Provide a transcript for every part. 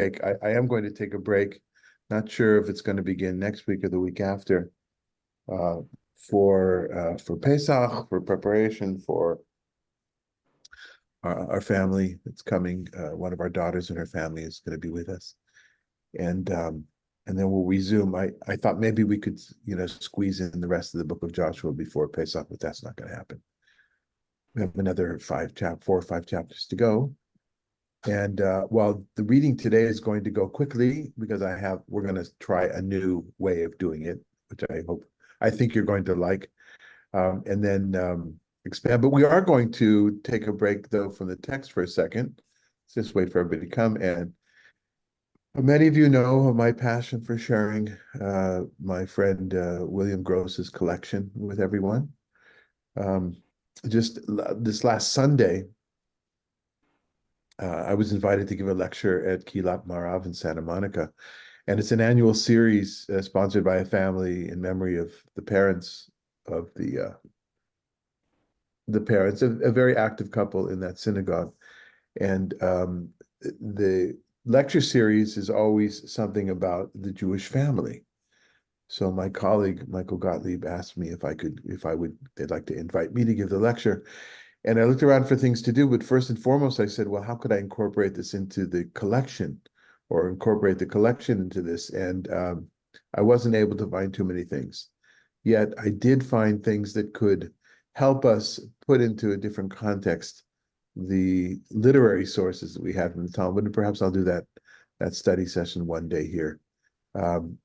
I am going to take a break. Not sure if it's going to begin next week or the week after, uh, for Pesach, for preparation for our family that's coming. One of our daughters and her family is going to be with us, and um, and then we'll resume. I thought maybe we could, squeeze in the rest of the book of Joshua before Pesach, but that's not going to happen. We have another 4 or 5 chapters to go. And while the reading today is going to go quickly because we're going to try a new way of doing it, which I think you're going to like, and then expand. But we are going to take a break though from the text for a second. Let's just wait for everybody to come. And many of you know of my passion for sharing my friend William Gross's collection with everyone. Um, just this last Sunday, I was invited to give a lecture at Kilat Marav in Santa Monica, and it's an annual series sponsored by a family in memory of the parents of the parents, a very active couple in that synagogue. And the lecture series is always something about the Jewish family. So my colleague Michael Gottlieb asked me they'd like to invite me to give the lecture. And I looked around for things to do, but first and foremost, I said, well, how could I incorporate this into the collection or incorporate the collection into this? And I wasn't able to find too many things. Yet I did find things that could help us put into a different context the literary sources that we have in the Talmud. And perhaps I'll do that study session one day here.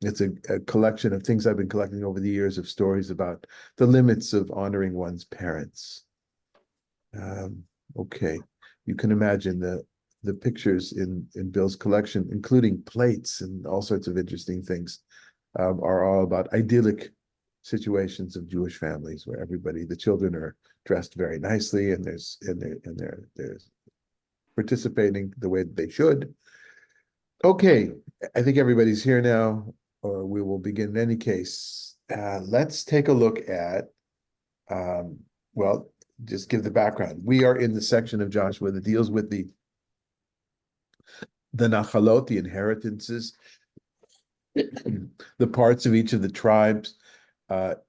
It's a collection of things I've been collecting over the years of stories about the limits of honoring one's parents. Okay, you can imagine the pictures in Bill's collection, including plates and all sorts of interesting things, are all about idyllic situations of Jewish families where the children are dressed very nicely and they're participating the way that they should. Okay, I think everybody's here now, or we will begin in any case. Let's take a look at well, just give the background. We are in the section of Joshua that deals with the nachalot, the inheritances, the parts of each of the tribes.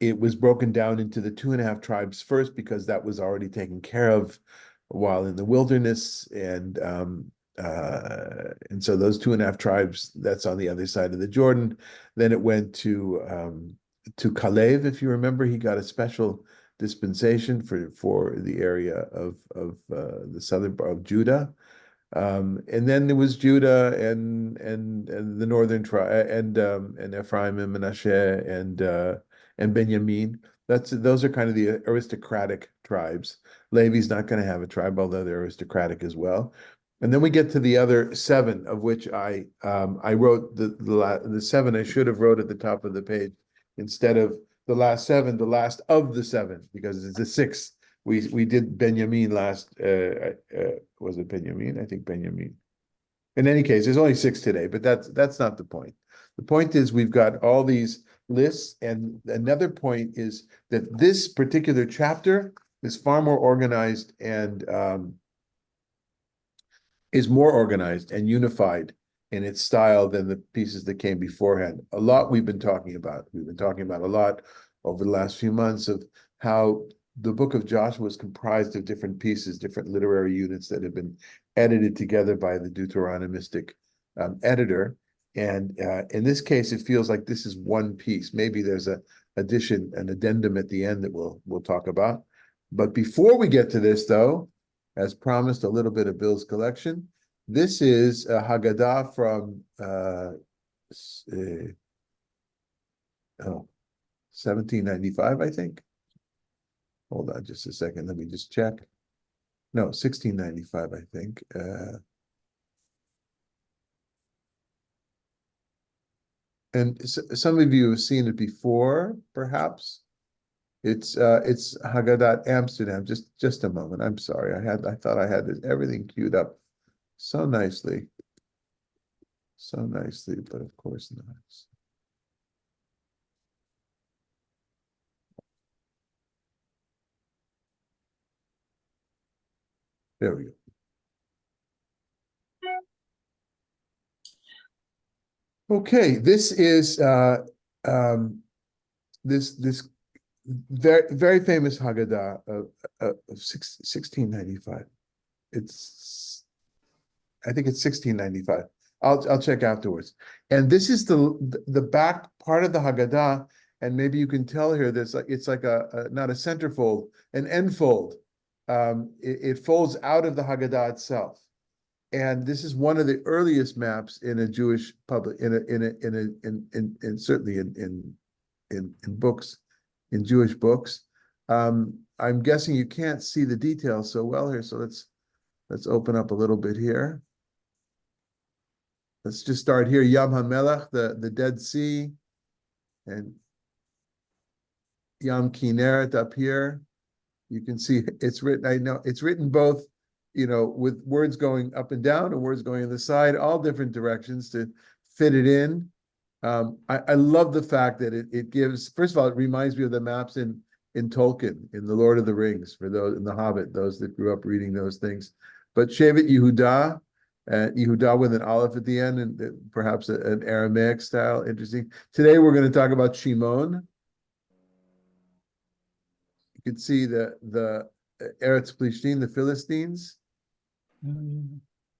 It was broken down into the 2.5 tribes first because that was already taken care of while in the wilderness, and so those 2.5 tribes, that's on the other side of the Jordan. Then it went to Kalev, if you remember. He got a special dispensation for the area of the southern part of Judah. And then there was Judah and the northern tribe and Ephraim and Manasseh and Benjamin. Those are kind of the aristocratic tribes. Levi's not going to have a tribe, although they're aristocratic as well. And then we get to the other 7, of which I wrote the 7 I should have wrote at the top of the page instead of the last 7, the last of the 7, because it's the 6th. We did Benjamin last. Was it Benjamin? I think Benjamin. In any case, there's only 6 today, but that's not the point. The point is we've got all these lists, and another point is that this particular chapter is far more organized and is more organized and unified in its style than the pieces that came beforehand. A lot we've been talking about. We've been talking about a lot over the last few months of how the book of Joshua is comprised of different pieces, different literary units that have been edited together by the Deuteronomistic editor. And in this case, it feels like this is one piece. Maybe there's an addendum at the end that we'll talk about. But before we get to this, though, as promised, a little bit of Bill's collection. This is a Haggadah from 1795, I think. Hold on just a second. Let me just check. No, 1695, I think. And some of you have seen it before, perhaps. It's Haggadah Amsterdam. Just a moment. I'm sorry. I thought I had everything queued up so nicely, but of course not. There we go. Okay, this is um, this very famous Haggadah of 1695. It's I think it's 1695. I'll check afterwards. And this is the back part of the Haggadah, and maybe you can tell here there's like it's like a not a centerfold, an end fold. It folds out of the Haggadah itself. And this is one of the earliest maps in a Jewish public in certainly in books, in Jewish books. I'm guessing you can't see the details so well here, so let's open up a little bit here. Let's just start here. Yam HaMelech, the Dead Sea, and Yam Kinneret up here. You can see it's written, I know it's written both, with words going up and down and words going on the side, all different directions to fit it in. I love the fact that it gives, first of all, it reminds me of the maps in Tolkien, in The Lord of the Rings, for those in The Hobbit, those that grew up reading those things. But Shevet Yehuda, Yehuda with an aleph at the end, and perhaps an Aramaic style, interesting. Today we're going to talk about Shimon. You can see the Eretz Plishtim, the Philistines.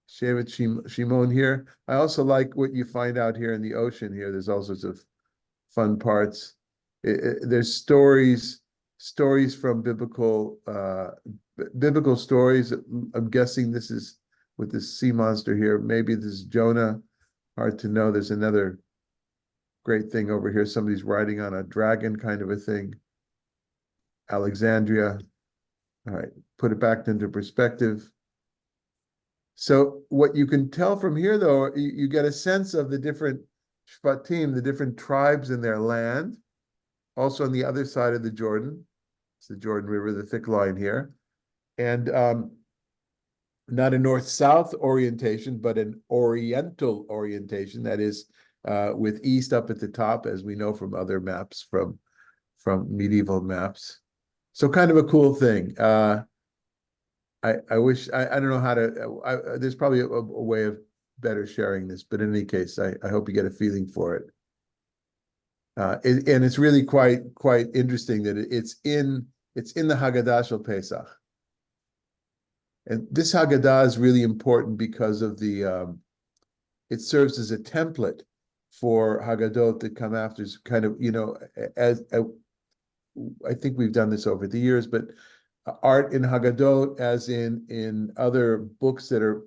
Shevet Shimon here. I also like what you find out here in the ocean here. There's all sorts of fun parts. There's stories from biblical stories. I'm guessing this is with this sea monster here. Maybe this is Jonah. Hard to know. There's another great thing over here. Somebody's riding on a dragon kind of a thing. Alexandria. All right, put it back into perspective. So what you can tell from here, though, you get a sense of the different Shvatim, the different tribes in their land. Also on the other side of the Jordan, it's the Jordan River, the thick line here. And not a north-south orientation, but an oriental orientation. That is, with east up at the top, as we know from other maps, from medieval maps. So kind of a cool thing. I wish I don't know how to. There's probably a way of better sharing this, but in any case, I hope you get a feeling for it. And it's really quite interesting that it's in the Haggadah Shel Pesach. And this Haggadah is really important because of it serves as a template for Haggadot that come after, kind of, as I think we've done this over the years, but art in Haggadot, as in other books that are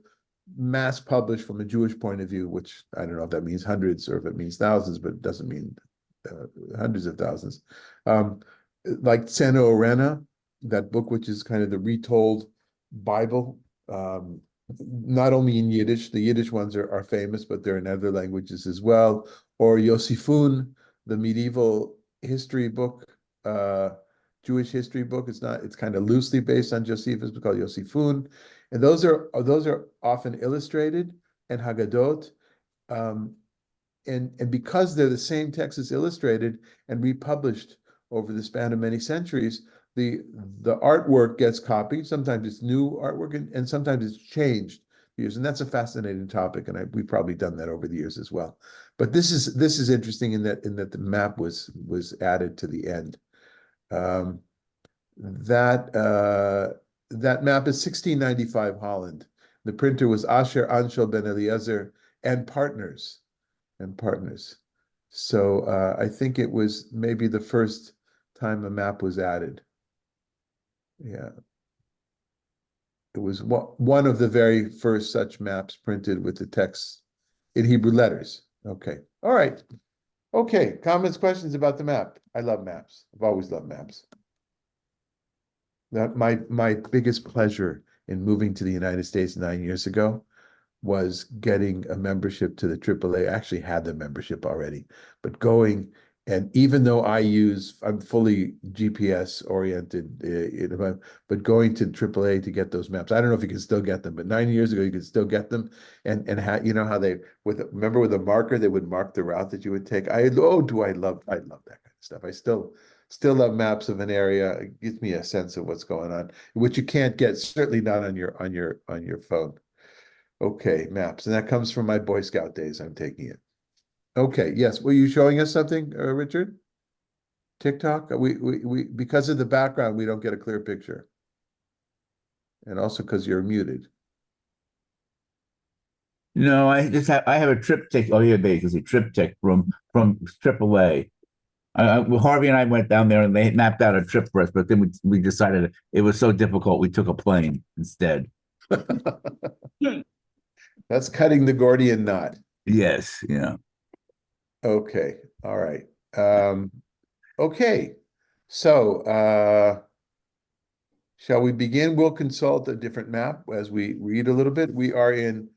mass published from a Jewish point of view, which I don't know if that means hundreds or if it means thousands, but it doesn't mean hundreds of thousands. Like Tsena Orena, that book, which is kind of the retold Bible, not only in Yiddish, the Yiddish ones are famous, but they're in other languages as well. Or Yosifun, the medieval history book, Jewish history book. It's kind of loosely based on Josephus, but called Yosifun. And those are often illustrated and Haggadot. And because they're the same text as illustrated and republished over the span of many centuries, the artwork gets copied. Sometimes it's new artwork, and sometimes it's changed years. And that's a fascinating topic, and we've probably done that over the years as well. But this is interesting in that the map was added to the end. That map is 1695 Holland. The printer was Asher Anshel Ben Eliezer and partners. So I think it was maybe the first time a map was added. Yeah. It was one of the very first such maps printed with the text in Hebrew letters. Okay. All right. Okay. Comments, questions about the map? I love maps. I've always loved maps. That my biggest pleasure in moving to the United States 9 years ago was getting a membership to the AAA. I actually had the membership already, but going, and even though I'm fully GPS oriented, but going to AAA to get those maps. I don't know if you can still get them, but 9 years ago you could still get them. And you know how remember with a marker they would mark the route that you would take. I love that kind of stuff. I still love maps of an area. It gives me a sense of what's going on, which you can't get, certainly not on your phone. Okay, maps. And that comes from my Boy Scout days. I'm taking it. Okay, yes. Were you showing us something, Richard? TikTok? We because of the background, we don't get a clear picture. And also because you're muted. No, I have a triptych. Oh, yeah, basically triptych from AAA. Well, Harvey and I went down there and they mapped out a trip for us, but then we decided it was so difficult we took a plane instead. That's cutting the Gordian knot. Yes, yeah. Okay, all right. Um, okay, so shall we begin? We'll consult a different map as we read a little bit. We are in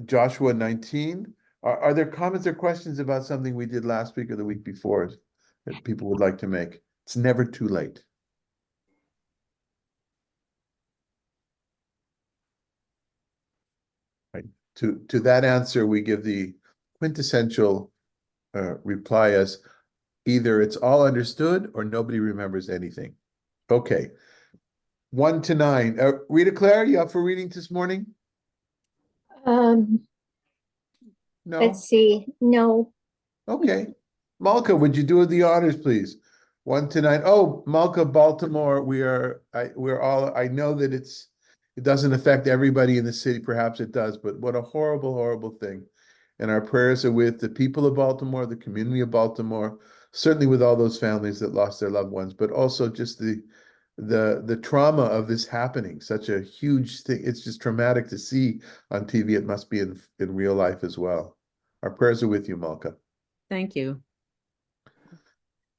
Joshua 19. Are there comments or questions about something we did last week or the week before that people would like to make? It's never too late. Right. To that answer, we give the quintessential reply as either it's all understood or nobody remembers anything. Okay. 1 to 9. Rita Claire, you up for reading this morning? Um, let's No? see. No. Okay. Malka, would you do the honors, please? 1 to 9. Oh, Malka, Baltimore, we're all, I know that it doesn't affect everybody in the city. Perhaps it does, but what a horrible, horrible thing. And our prayers are with the people of Baltimore, the community of Baltimore, certainly with all those families that lost their loved ones, but also just the trauma of this happening, such a huge thing. It's just traumatic to see on TV. It must be in real life as well. Our prayers are with you, Malka. Thank you.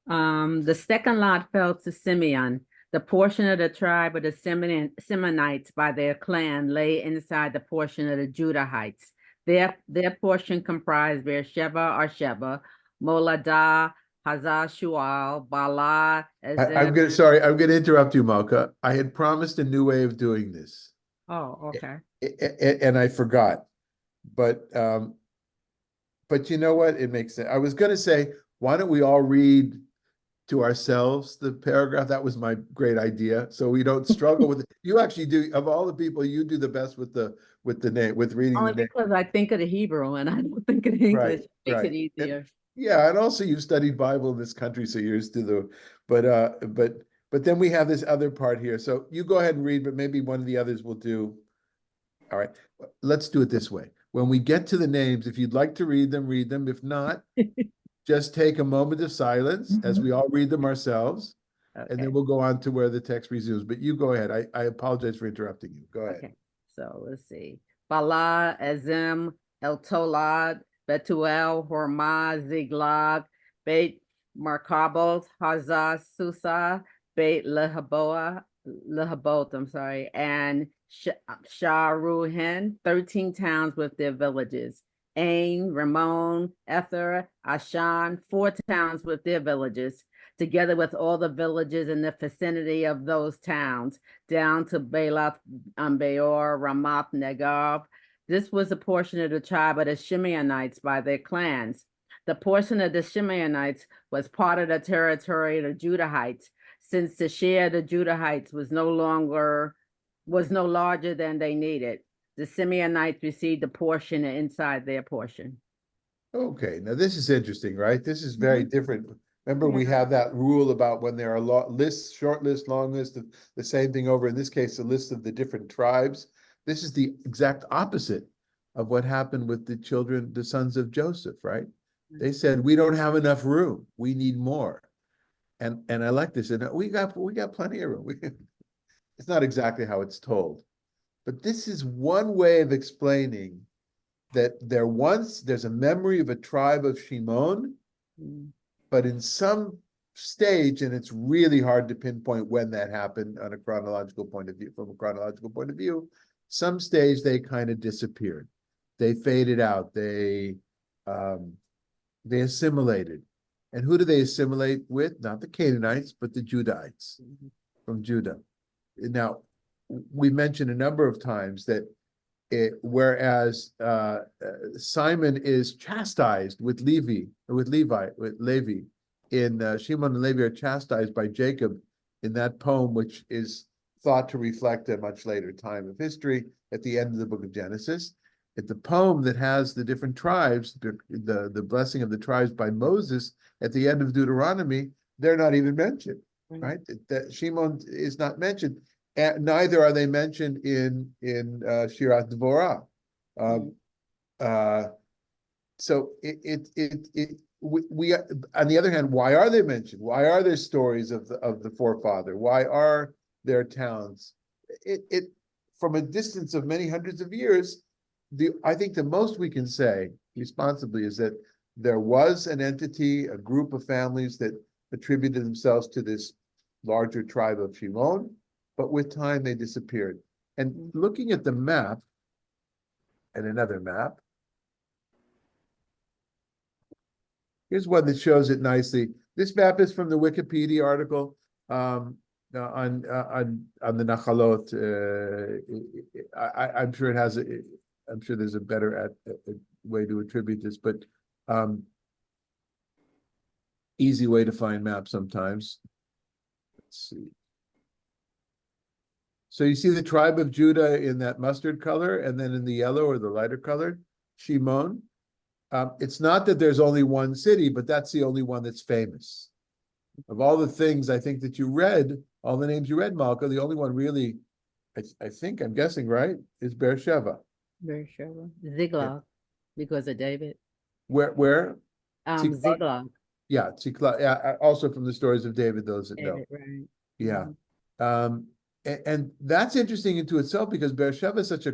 The second lot fell to Simeon. The portion of the tribe of the Simeonites by their clan lay inside the portion of the Judahites. Their portion comprised Beersheba, Arsheba, Moladah, Hazar Shual, Bala, Ezem. I'm gonna interrupt you, Malka. I had promised a new way of doing this, Oh, okay. and I forgot. But but you know what? It makes sense. I was gonna say, why don't we all read to ourselves the paragraph? That was my great idea, so we don't struggle with it. You actually do, of all the people, you do the best with the name, with reading the Only name. because I think of the Hebrew and I don't think of the Right, English. Makes right. it easier. Yeah, and also you've studied Bible in this country, so you're used to but then we have this other part here. So you go ahead and read, but maybe one of the others will do. All right, let's do it this way. When we get to the names, if you'd like to read them, read them. If not, just take a moment of silence as we all read them ourselves, and then Okay. we'll go on to where the text resumes. But you go ahead. I apologize for interrupting you. Go ahead. Okay, so let's see. Bala, Azim, El Tolad, Betuel, Hormaz, Ziglag, Beit Markaboth, Hazah, Susa, Beit Lehaboth, I'm sorry, and Sharuhen, 13 towns with their villages. Ain, Ramon, Ether, Ashan, 4 towns with their villages, together with all the villages in the vicinity of those towns, down to Belath, Beor, Ramoth, Negev. This was a portion of the tribe of the Shimeonites by their clans. The portion of the Shimeonites was part of the territory of the Judahites, since the share of the Judahites was no larger than they needed. The Simeonites received a portion inside their portion. Okay, now this is interesting, right? This is very different. Remember, we Yeah. have that rule about when there are lists, short list, long list, the same thing over, in this case, the list of the different tribes. This is the exact opposite of what happened with the children, the sons of Joseph, right? They said, we don't have enough room. We need more. And I like this. And we got plenty of room. It's not exactly how it's told, but this is one way of explaining that there's a memory of a tribe of Shimon, but in some stage, and it's really hard to pinpoint when that happened on a chronological point of view, from a chronological point of view, some stage they kind of disappeared. They faded out. They assimilated. And who do they assimilate with? Not the Canaanites, but the Judahites from Judah. Now, we mentioned a number of times that whereas Simon is chastised with Levi, in Shimon and Levi are chastised by Jacob in that poem, which is thought to reflect a much later time of history at the end of the book of Genesis. at the poem that has the different tribes, the blessing of the tribes by Moses at the end of Deuteronomy, they're not even mentioned, right? That Shimon is not mentioned, and neither are they mentioned in Shirat Dvorah. So we on the other hand, why are they mentioned? Why are there stories of the forefather? Why are there towns? It from a distance of many hundreds of years, I think the most we can say responsibly is that there was an entity, a group of families that attributed themselves to this larger tribe of Shimon, but with time they disappeared. And looking at the map, and another map, here's one that shows it nicely. This map is from the Wikipedia article on the Nachalot. I'm sure it has I'm sure there's a better way to attribute this, but easy way to find maps sometimes. Let's see. So you see the tribe of Judah in that mustard color, and then in the yellow or the lighter colored, Shimon. It's not that there's only one city, but that's the only one that's famous. Of all the things I think that you read, all the names you read, Malka, the only one really, I think, I'm guessing, right, is Beersheba. Beersheba. Ziklag, because of David. Where? Ziklag? Ziklag. Yeah, Ziklag. Yeah, also from the stories of David, those that know. David, right. Yeah. And that's interesting into itself because Beersheba is such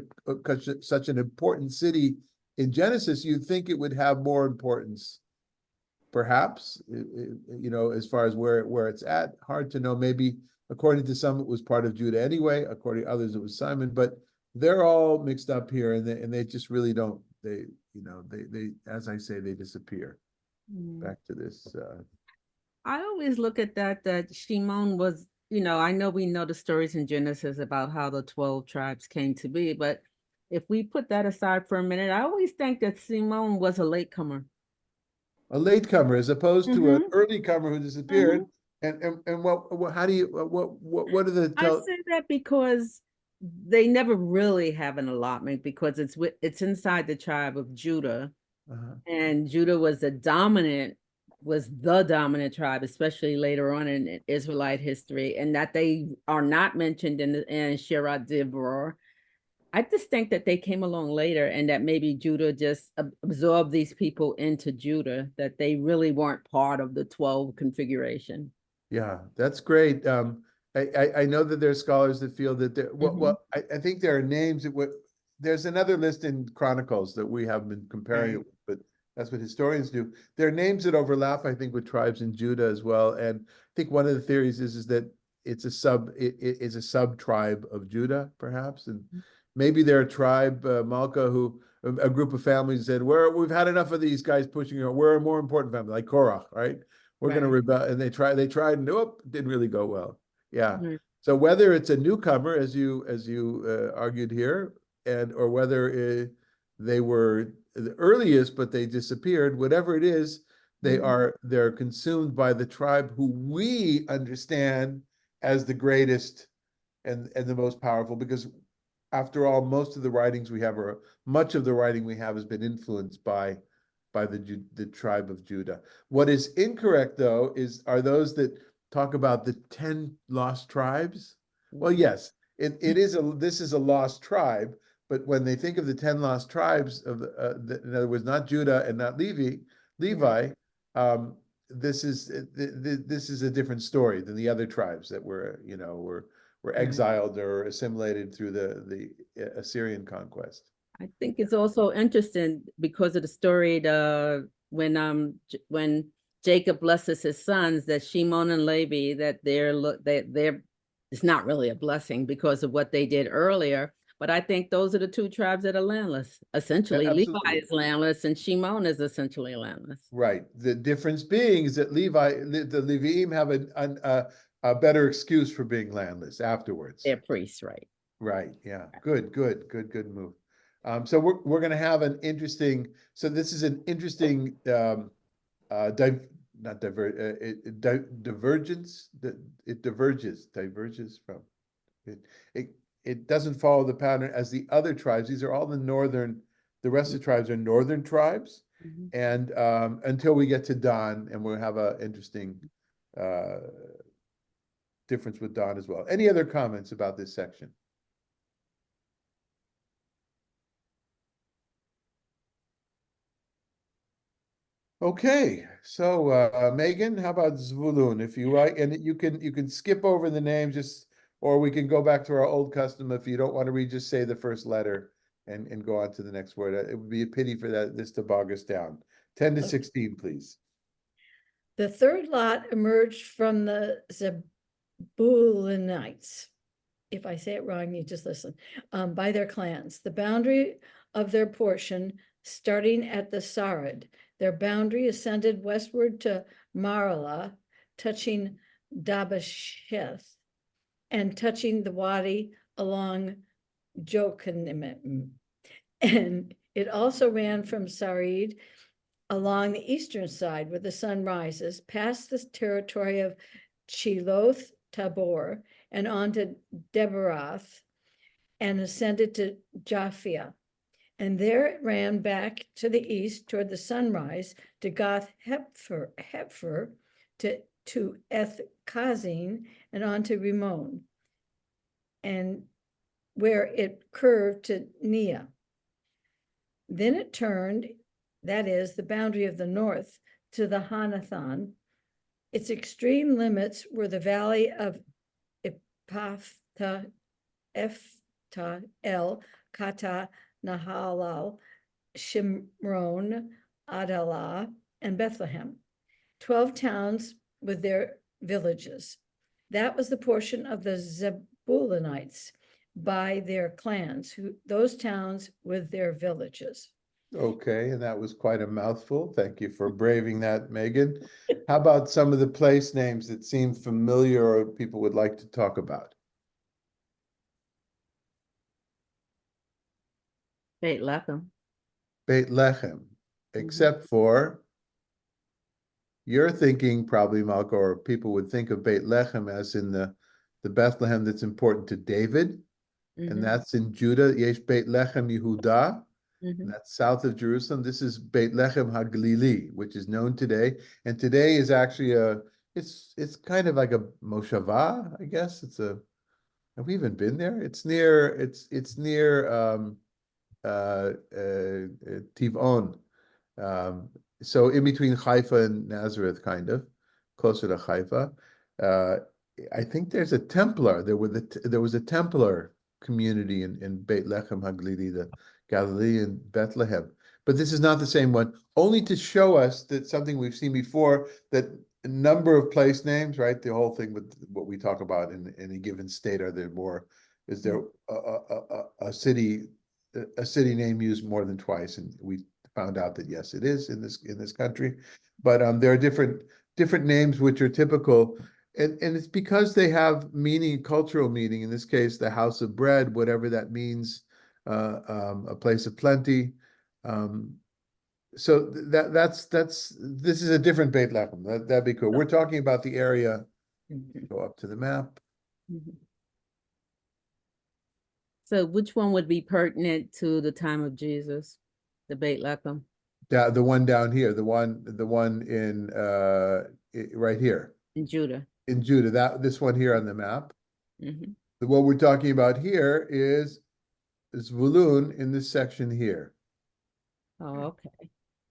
an important city in Genesis. You'd think it would have more importance, perhaps, as far as where it's at. Hard to know. Maybe according to some, it was part of Judah anyway. According to others, it was Simon. But they're all mixed up here, and they just really don't. They as I say, they disappear. Back to this. I always look at that Shimon was, I know we know the stories in Genesis about how the 12 tribes came to be, but if we put that aside for a minute, I always think that Shimon was a latecomer. A latecomer as opposed to an early comer who disappeared. And how do you what are the I say that because they never really have an allotment because it's inside the tribe of Judah. And Judah was the dominant tribe, especially later on in Israelite history, and that they are not mentioned in Shirat Devorah. I just think that they came along later and that maybe Judah just absorbed these people into Judah, that they really weren't part of the 12 configuration. Yeah, that's great. I know that there's scholars that feel that I think there are names that there's another list in Chronicles that we have been comparing it with, but that's what historians do. There are names that overlap, I think, with tribes in Judah as well. And I think one of the theories is that it's a sub tribe of Judah, perhaps. And maybe they're a tribe, Malka, who a group of families said, we've had enough of these guys pushing. We're a more important family, like Korach, right? We're going to rebel, and they tried, and nope, didn't really go well. Yeah. So whether it's a newcomer, as you argued here, or whether they were the earliest, but they disappeared, whatever it is, they're consumed by the tribe who we understand as the greatest and the most powerful, because after all, much of the writing we have has been influenced by the tribe of Judah. What is incorrect, though, are those that talk about the 10 lost tribes. Well, yes, this is a lost tribe, but when they think of the 10 lost tribes in other words, not Judah and not Levi, this is a different story than the other tribes that were exiled or assimilated through the Assyrian conquest. I think it's also interesting because of the story when Jacob blesses his sons, that Shimon and Levi, that they're it's not really a blessing because of what they did earlier. But I think those are the two tribes that are landless. Essentially, Levi is landless and Shimon is essentially landless. Right. The difference being is that the Leviim have a better excuse for being landless afterwards. They're priests, right? Right. Yeah. Good move. So we're going to have an interesting. So this is an interesting divergence. It diverges from it. It doesn't follow the pattern as the other tribes. These are all the northern The rest of the tribes are northern tribes. Mhm. And until we get to Dan, and we'll have a interesting difference with Dan as well. Any other comments about this section? Okay, so Megan, how about Zvulun? If you like, and you can skip over the names, just or we can go back to our old custom. If you don't want to read, just say the first letter and go on to the next word. It would be a pity for this to bog us down. 10 to Okay. 16, please. The third lot emerged from the Zebulunites. If I say it wrong, you just listen. By their clans, the boundary of their portion, starting at the Sarid, their boundary ascended westward to Marala, touching Dabasheth, and touching the wadi along Jokanim. And it also ran from Sarid along the eastern side where the sun rises, past the territory of Chiloth Tabor and on to Debarath, and ascended to Japhia. And there it ran back to the east toward the sunrise to Gath Hepher, to Eth Kazin, and on to Rimon, and where it curved to Nia. Then it turned, that is the boundary of the north, to the Hanathan. Its extreme limits were the valley of Ephta, El, Kata, Nahalal, Shimron, Adalah, and Bethlehem. 12 towns with their villages. That was the portion of the Zebulunites by their clans, those towns with their villages. Okay, and that was quite a mouthful. Thank you for braving that, Megan. How about some of the place names that seem familiar or people would like to talk about? Beit Lechem. Beit Lechem, except for you're thinking probably, Malko, or people would think of Beit Lechem as in the Bethlehem that's important to David, and that's in Judah. Yesh Beit Lechem Yehuda. That's south of Jerusalem. This is Beit Lechem HaGlili, which is known today. And today is actually it's kind of like a moshava, I guess. Have we even been there? It's near Tivon. So in between Haifa and Nazareth, kind of closer to Haifa. I think there's a Templar. There was a Templar community in Beit Lechem HaGlili, the Galilean Bethlehem. But this is not the same one, only to show us that something we've seen before, that a number of place names, right? The whole thing with what we talk about in a given state, is there a city name used more than twice? And we found out that yes, it is in this country. But there are different names which are typical. And it's because they have meaning, cultural meaning, in this case, the house of bread, whatever that means, a place of plenty. So this is a different Beit Lechem. That'd be cool. We're talking about the area. Go up to the map. So which one would be pertinent to the time of Jesus? The Beit Lechem? The one down here, the one in right here. In Judah. In Judah, this one here on the map. What we're talking about here is Zvulun in this section here. Oh, okay.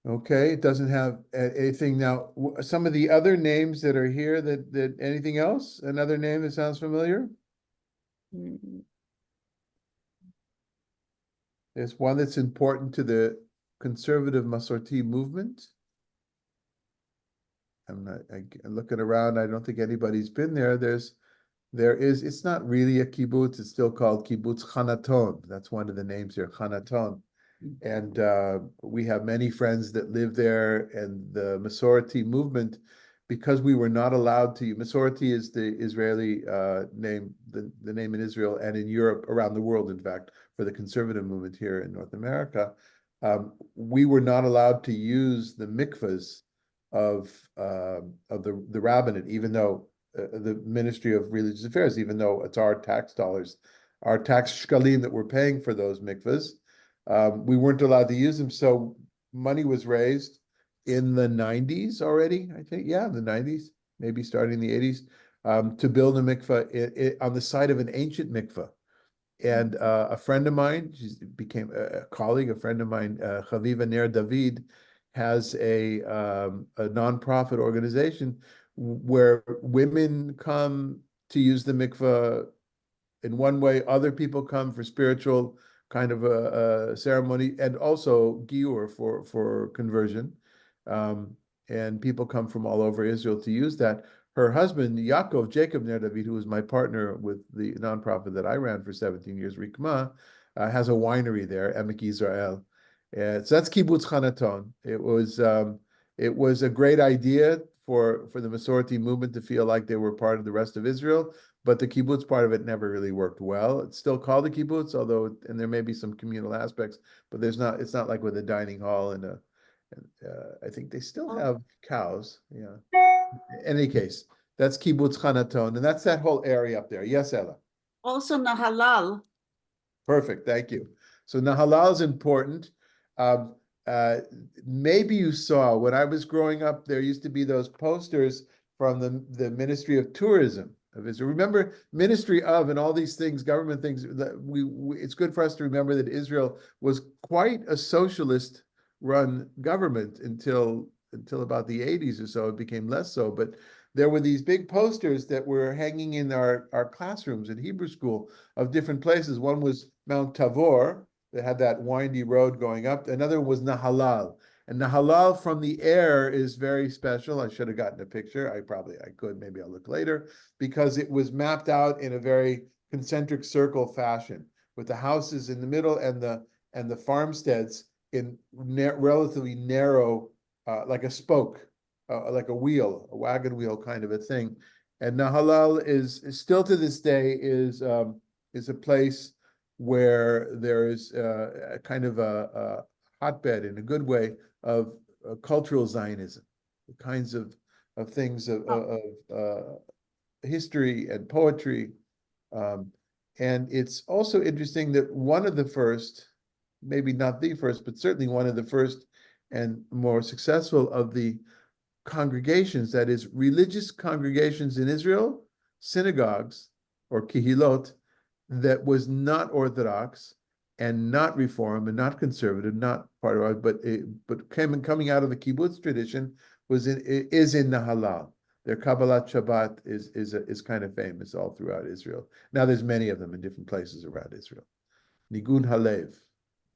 Okay, it doesn't have anything now. Some of the other names that are here, that anything else? Another name that sounds familiar? There's one that's important to the conservative Masorti movement. I'm looking around. I don't think anybody's been there. It's not really a kibbutz. It's still called Kibbutz Hanaton. That's one of the names here, Hanaton. And we have many friends that live there, and the Masorti movement, because we were not allowed to. Masorti is the Israeli name, the name in Israel and in Europe, around the world, in fact, for the conservative movement here in North America. We were not allowed to use the mikvahs of the rabbinate, even though the Ministry of Religious Affairs, even though it's our tax dollars, our tax shkalim that we're paying for those mikvahs. We weren't allowed to use them, so money was raised in the 90s already, I think. Yeah, the 90s, maybe starting in the 80s, to build a mikveh on the site of an ancient mikveh. And a friend of mine, she became a colleague, a friend of mine, Chaviva Ner David, has a nonprofit organization where women come to use the mikveh in one way, other people come for spiritual kind of a ceremony, and also giur for conversion. And people come from all over Israel to use that. Her husband, Jacob Ner David, who was my partner with the nonprofit that I ran for 17 years, Rikma, has a winery there, Emek Israel. And so that's Kibbutz Hanaton. It was a great idea for the Masorti movement to feel like they were part of the rest of Israel, but the kibbutz part of it never really worked well. It's still called a kibbutz, although, and there may be some communal aspects, but it's not like with a dining hall and I think they still have cows. Yeah. In any case, that's kibbutz Hanaton, and that's that whole area up there. Yes, Ella. Also Nahalal. Perfect, thank you. So Nahalal is important. Um, uh, Maybe you saw when I was growing up, there used to be those posters from the Ministry of Tourism of Israel. Remember, Ministry of and all these things, government things. That it's good for us to remember that Israel was quite a socialist-run government until about the 80s or so. It became less so, but there were these big posters that were hanging in our classrooms at Hebrew school of different places. One was Mount Tabor, that had that windy road going up. Another was Nahalal. And Nahalal from the air is very special. I should have gotten a picture. I could, maybe I'll look later, because it was mapped out in a very concentric circle fashion with the houses in the middle and the farmsteads in relatively narrow, like a spoke, like a wheel, a wagon wheel kind of a thing. And Nahalal is still to this day is a place where there is a kind of a hotbed in a good way of cultural Zionism, the kinds of things of history and poetry. And it's also interesting that one of the first, maybe not the first, but certainly one of the first and more successful of the congregations, that is, religious congregations in Israel, synagogues or kihilot, that was not Orthodox and not Reform and not conservative, not part of it, but coming out of the kibbutz tradition is in Nahalal. Their Kabbalat Shabbat is kind of famous all throughout Israel. Now there's many of them in different places around Israel. Nigun Halev,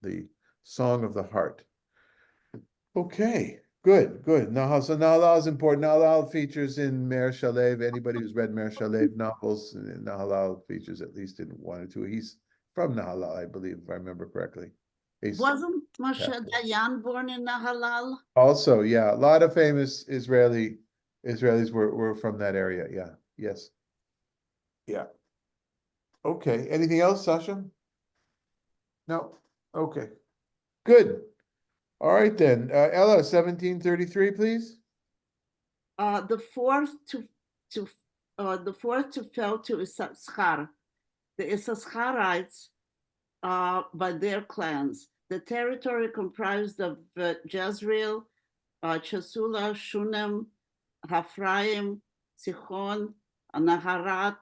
the song of the heart. Okay, good. So Nahalal is important. Nahalal features in Meir Shalev. Anybody who's read Meir Shalev novels, Nahalal features at least in one or two. He's from Nahalal, I believe, if I remember correctly. Wasn't Moshe Dayan born in Nahalal? Also, yeah, a lot of famous Israelis were from that area. Yeah, yes. Yeah. Okay, anything else, Sasha? No? Okay, good. All right then, Ella, 1733, please. The fourth fell to Issachar. The Issacharites, by their clans. The territory comprised of Jezreel, Chesula, Shunem, Haphraim, Sichon, Naharat,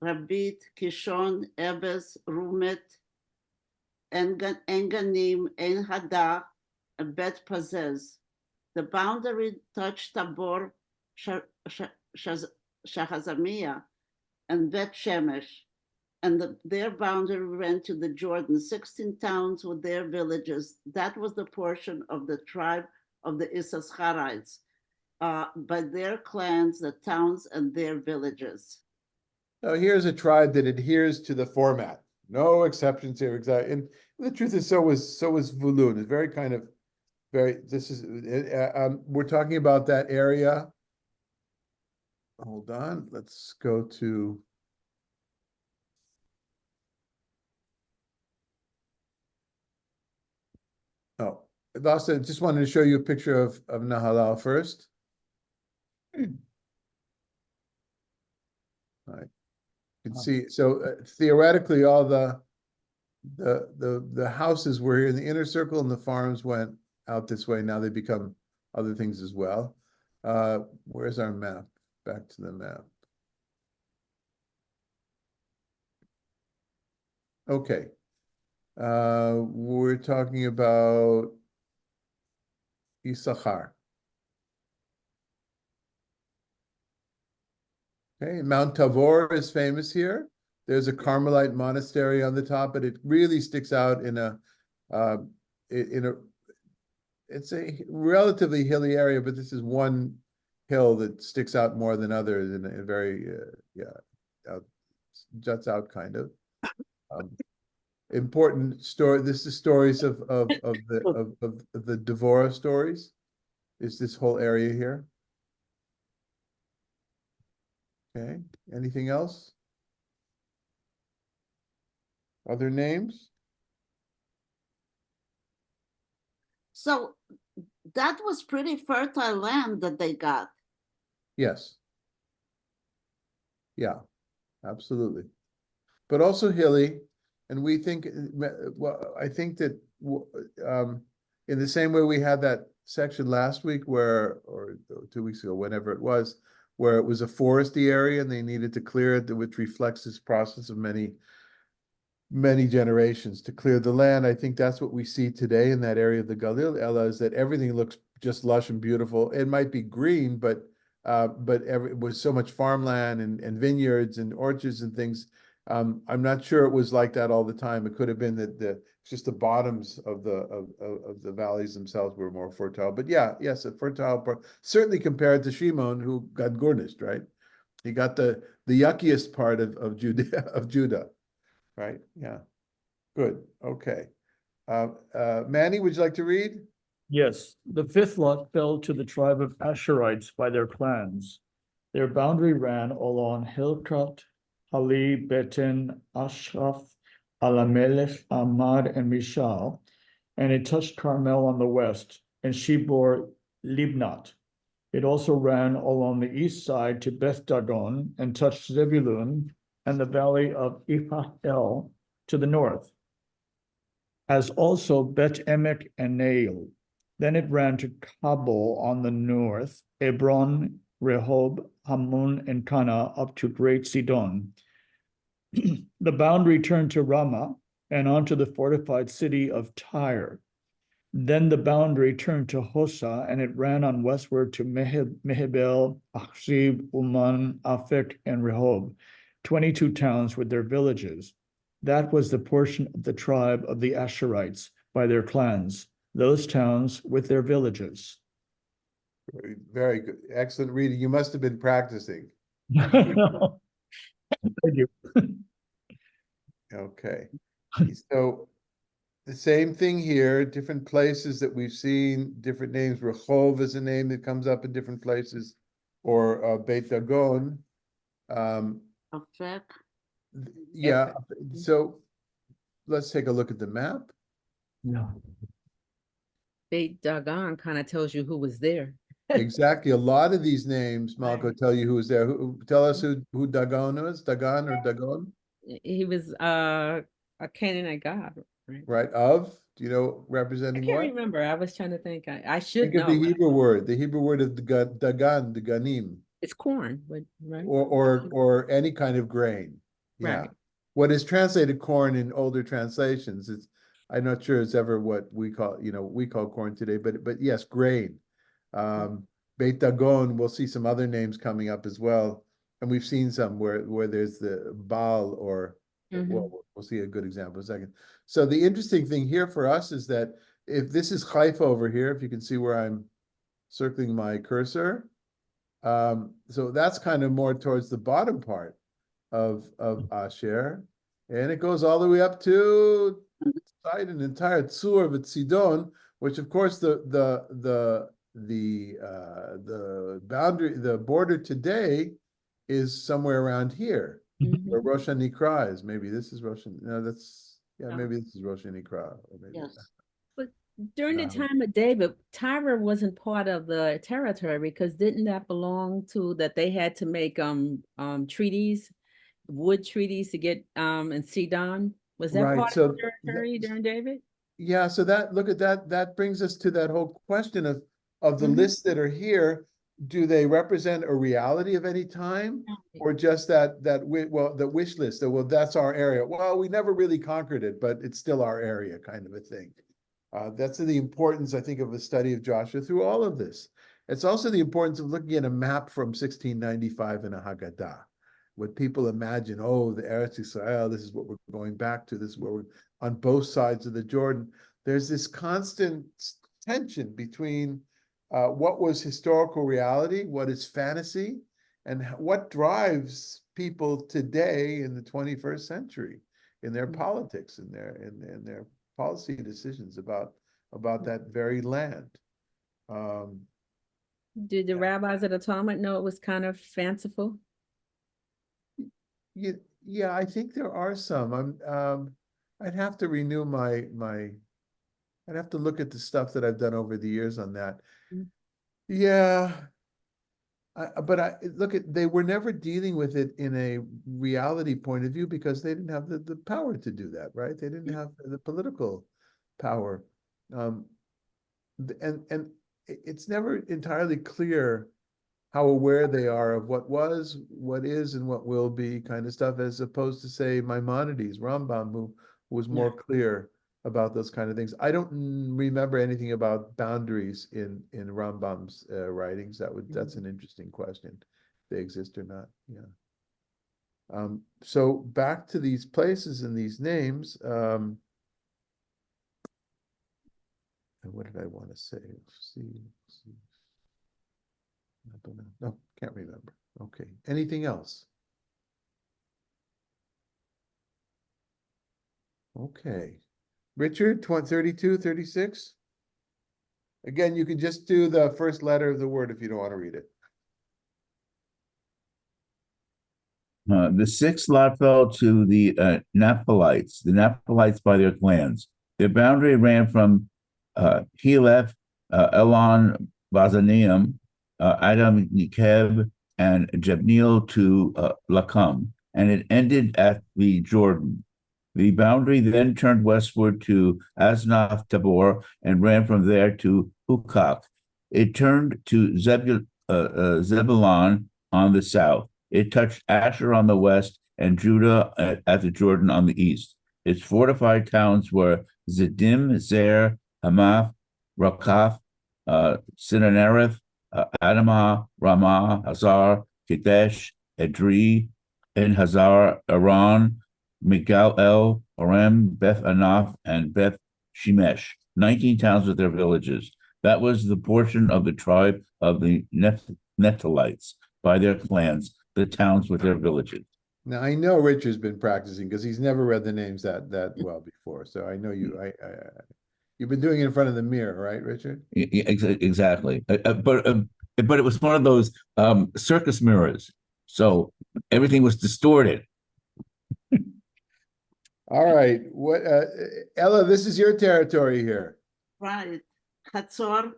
Rabit, Kishon, Ebes, Rumet, Enganim, En Haddah, and Bet Pazez. The boundary touched Tabor, Shahazamiah, and Bet Shemesh, and their boundary ran to the Jordan. 16 towns with their villages. That was the portion of the tribe of the Issacharites, by their clans, the towns and their villages. Now, here's a tribe that adheres to the format. No exceptions here, exactly. And the truth is, so was Vulun. It's very kind of we're talking about that area. Hold on, let's go to. Oh, also, just wanted to show you a picture of Nahalal first. All right. You can see, so theoretically, all the the houses were here in the inner circle and the farms went out this way. Now they become other things as well. Where's our map? Back to the map. Okay. We're talking about Issachar. Okay, Mount Tabor is famous here. There's a Carmelite monastery on the top, but it really sticks out in a it's a relatively hilly area, but this is one hill that sticks out more than others in a very juts out kind of. Important story. This is stories of the Devora stories. Is this whole area here? Okay. Anything else? Other names? So that was pretty fertile land that they got. Yes. Yeah, absolutely. But also hilly. And we think, well, I think that in the same way we had that section last week or 2 weeks ago, whenever it was, where it was a foresty area and they needed to clear it, which reflects this process of many generations to clear the land. I think that's what we see today in that area of the Galil, Ella, is that everything looks just lush and beautiful. It might be green, but it was so much farmland and vineyards and orchards and things. I'm not sure it was like that all the time. It could have been that just the bottoms of the valleys themselves were more fertile. But yeah, yes, a fertile part, certainly compared to Shimon, who got garnished, right? He got the yuckiest part of Judah. Right, yeah, good, okay. Manny, would you like to read? Yes, the fifth lot fell to the tribe of Asherites by their clans. Their boundary ran along Hilkot, Hali, Betin, Ashraf, Alamelech, Ahmad, and Mishal, and it touched Carmel on the west, and she bore Libnat. It also ran along the east side to Beth Dagon and touched Zebulun and the valley of Iphah-el to the north, as also Bet Emek and Nail. Then it ran to Kabul on the north, Hebron, Rehob, Hamun, and Kana up to Great Sidon. The boundary turned to Ramah and onto the fortified city of Tyre. Then the boundary turned to Hosa, and it ran on westward to Mehebel, Achzib, Uman, Afek, and Rehob, 22 towns with their villages. That was the portion of the tribe of the Asherites by their clans, those towns with their villages. Very good, excellent reading. You must have been practicing. Thank you. Okay, so the same thing here, different places that we've seen, different names. Rehov is a name that comes up in different places, or Beit Dagon. Afek. Yeah, so let's take a look at the map. Yeah. Beit Dagon kind of tells you who was there. Exactly, a lot of these names, Malco, tell you who was there. Tell us who Dagon was, Dagon or Dagon? He was a Canaanite god, right? Right, of, do you know, I representing can't what? remember. I was trying to think. I should Think of know. the Hebrew word of Dagan, Daganim, It's corn, right? or any kind of grain. Yeah. Right. What is translated corn in older translations, I'm not sure it's ever what we call corn today, but yes, grain. Beit Dagon, we'll see some other names coming up as well. And we've seen some where there's the Baal or well, we'll see a good example in a second. So the interesting thing here for us is that if this is Haifa over here, if you can see where I'm circling my cursor, so that's kind of more towards the bottom part of Asher, and it goes all the way up to an entire Tzur of Sidon, which of course the boundary, the border today is somewhere around here. Where Rosh Hanikra is. Maybe this is Rosh. No, that's maybe this is Rosh Hanikra. Or maybe Yes. But during the time of David, Tyre wasn't part of the territory because didn't that belong to that they had to make treaties, wood treaties to get and Sidon Was that Right, part so of the territory during David? yeah, so look at that brings us to that whole question of the Mhm. lists that are here. Do they represent a reality of any time, or just that the wish list that, well, that's our area? Well, we never really conquered it, but it's still our area, kind of a thing. That's the importance, I think, of a study of Joshua through all of this. It's also the importance of looking at a map from 1695 in a Haggadah. What people imagine, oh, the Eretz Israel, this is what we're going back to, this is where we're on both sides of the Jordan. There's this constant tension between what was historical reality, what is fantasy, and what drives people today in the 21st century in their politics, in their policy decisions about that very land. Did the rabbis of the Talmud know it was kind of fanciful? Yeah, I think there are some. I'd have to renew I'd have to look at the stuff that I've done over the years on that. Mm. Yeah, but look at, they were never dealing with it in a reality point of view because they didn't have the power to do that, right? They didn't have the political power. And it's never entirely clear how aware they are of what was, what is, and what will be kind of stuff, as opposed to, say, Maimonides, Rambam, who was more clear about those kind of things. I don't remember anything about boundaries in Rambam's writings. That's an interesting question. If they exist or not. Yeah. So back to these places and these names. And what did I want to say? See. No, can't remember. Okay. Anything else? Okay. Richard, 32, 36? Again, you can just do the first letter of the word if you don't want to read it. The sixth lot fell to the Naphtalites by their clans. Their boundary ran from Heleph, Elon, Bazanium, Adam, Nekeb, and Jabneel to Lakam, and it ended at the Jordan. The boundary then turned westward to Aznath Tabor and ran from there to Hukok. It turned to Zebulon on the south. It touched Asher on the west and Judah at the Jordan on the east. Its fortified towns were Ziddim, Zer, Hamath, Rakath, Sinanereth, Adamah, Ramah, Hazar, Kadesh, Edrei, and Hazar Aran, Migdal El, Orem, Beth Anath, and Beth Shemesh, 19 towns with their villages. That was the portion of the tribe of the Nephtalites by their clans, the towns with their villages. Now I know Richard's been practicing because he's never read the names that well before. So I know you've been doing it in front of the mirror, right, Richard? Exactly. But it was one of those circus mirrors, so everything was distorted. All right. What Ella, this is your territory here. Right. Hatzor.